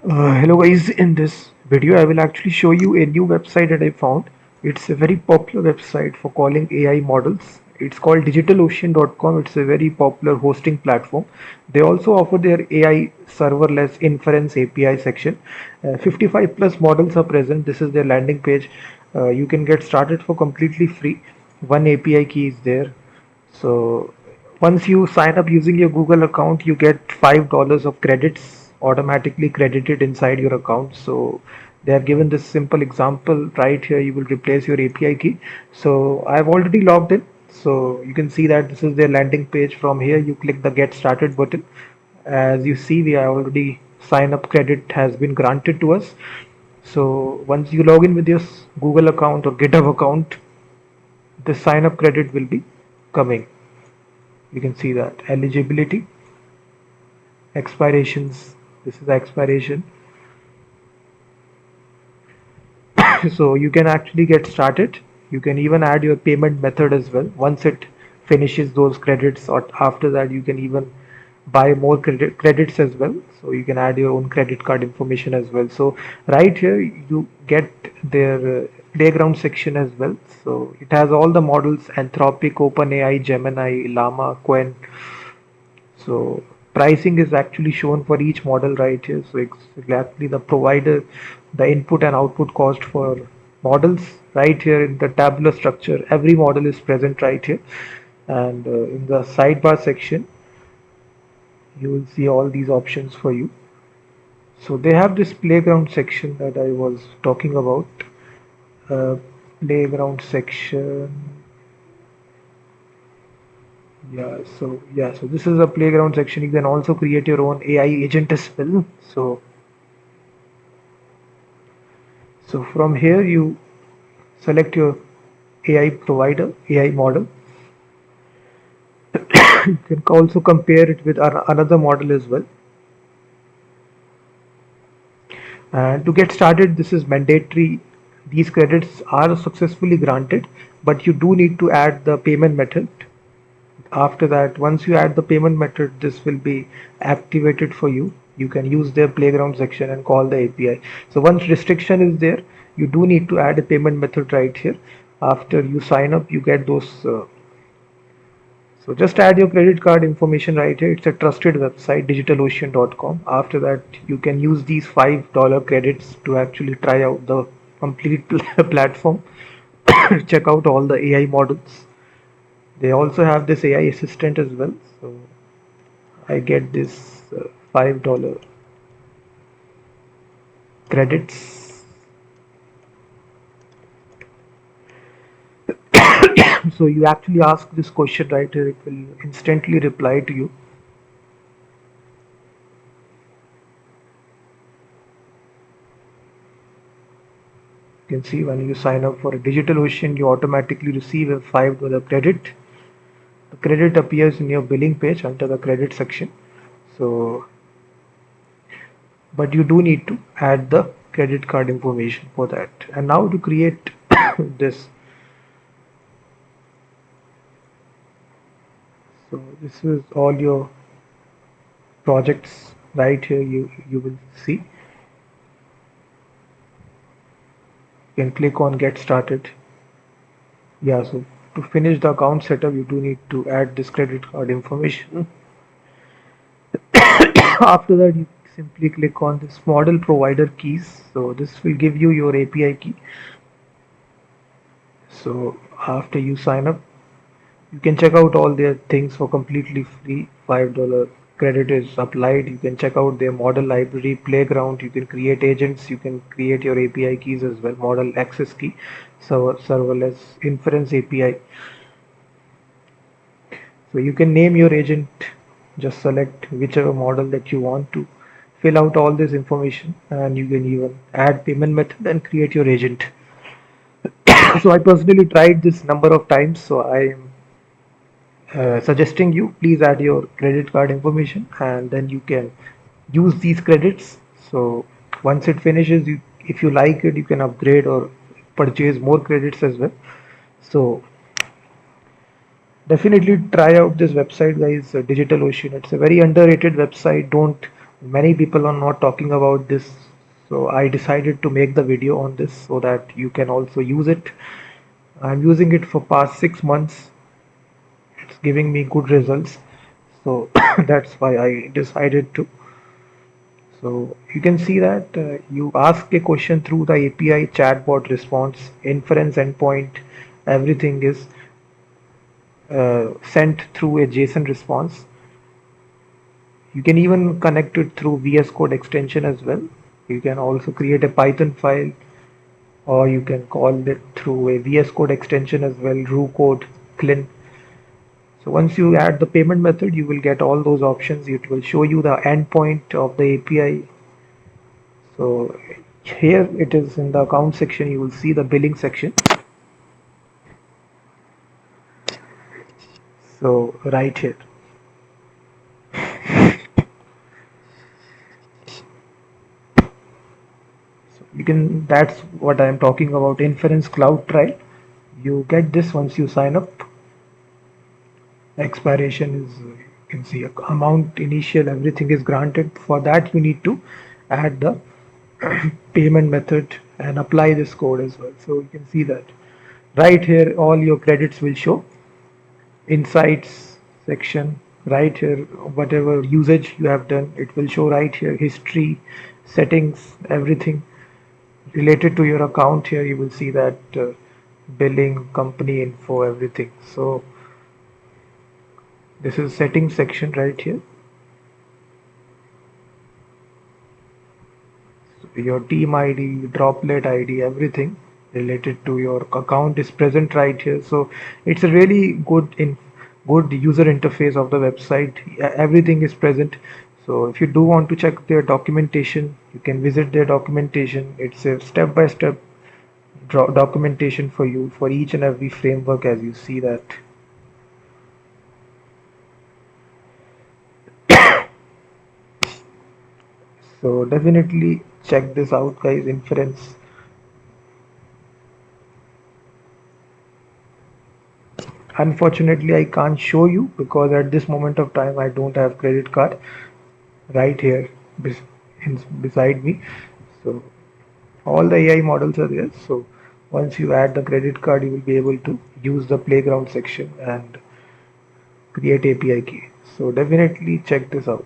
Hello guys, in this video I will actually show you a new website that I found. It's a very popular website for calling AI models. It's called DigitalOcean.com. It's a very popular hosting platform. They also offer their AI serverless inference API section. 55 plus models are present. This is their landing page. You can get started for completely free. One API key is there. So once you sign up using your Google account, you get $5 of credits automatically credited inside your account. So they have given this simple example right here. You will replace your API key. So I've already logged in. So you can see that this is their landing page. From here, you click the Get Started button. As you see, we are already sign up credit has been granted to us. So once you log in with your Google account or GitHub account, the sign up credit will be coming. You can see that eligibility, expirations. This is the expiration. So you can actually get started. You can even add your payment method as well once it finishes those credits, or after that you can even buy more credits as well. So you can add your own credit card information as well. So right here you get their playground section as well. So it has all the models: Anthropic, OpenAI, Gemini, Llama, Quen. So pricing is actually shown for each model right here. So exactly the provider, the input and output cost for models right here in the tabular structure. Every model is present right here. And in the sidebar section, you will see all these options for you. So they have this playground section that I was talking about. Uh, Playground section. So this is a playground section. You can also create your own AI agent as well. So from here you select your AI provider, AI model. You can also compare it with another model as well. And to get started, this is mandatory. These credits are successfully granted, but you do need to add the payment method. After that, once you add the payment method, this will be activated for you. You can use their playground section and call the API. So once restriction is there, you do need to add a payment method right here. After you sign up, you get those. So just add your credit card information right here. It's a trusted website, digitalocean.com. After that, you can use these $5 credits to actually try out the complete platform. Check out all the AI models. They also have this AI assistant as well. So I get this $5 credits. So you actually ask this question right here, it will instantly reply to you. You can see when you sign up for a DigitalOcean, you automatically receive a $5 credit. The credit appears in your billing page under the credit section. So, but you do need to add the credit card information for that. And now to create this. So this is all your projects right here. You will see. You can click on get started. Yeah, so to finish the account setup, you do need to add this credit card information. After that, you simply click on this model provider keys. So this will give you your API key. So after you sign up, you can check out all their things for completely free. $5 credit is applied. You can check out their model library, playground. You can create agents. You can create your API keys as well. Model access key, serverless inference API. So you can name your agent, just select whichever model that you want to, fill out all this information, and you can even add payment method and create your agent. So I personally tried this number of times, so I am suggesting you please add your credit card information and then you can use these credits. So once it finishes, if you like it, you can upgrade or purchase more credits as well. So definitely try out this website, guys. DigitalOcean. It's a very underrated website. Don't Many people are not talking about this, so I decided to make the video on this so that you can also use it. I'm using it for past 6 months. It's giving me good results, so that's why I decided to. So you can see that you ask a question through the API chatbot response, inference endpoint, everything is sent through a JSON response. You can even connect it through VS Code extension as well. You can also create a Python file, or you can call it through a VS Code extension as well, RuCode, Clin. So once you add the payment method, you will get all those options. It will show you the endpoint of the API. So here it is in the account section. You will see the billing section. So right here. So you can, that's what I am talking about, Inference Cloud trial. You get this once you sign up. Expiration is, you can see amount, initial, everything is granted. For that you need to add the payment method and apply this code as well. So you can see that right here all your credits will show. Insights section right here, whatever usage you have done, it will show right here. History, settings, everything related to your account. Here you will see that billing, company info, everything. So this is settings section right here. So your team ID, droplet ID, everything related to your account is present right here. So it's a really good user interface of the website. Everything is present. So if you do want to check their documentation, you can visit their documentation. It's a step-by-step documentation for you for each and every framework, as you see that. So definitely check this out, guys. Inference. Unfortunately, I can't show you because at this moment of time I don't have credit card right here beside me. So all the AI models are there. So once you add the credit card, you will be able to use the playground section and create API key. So definitely check this out.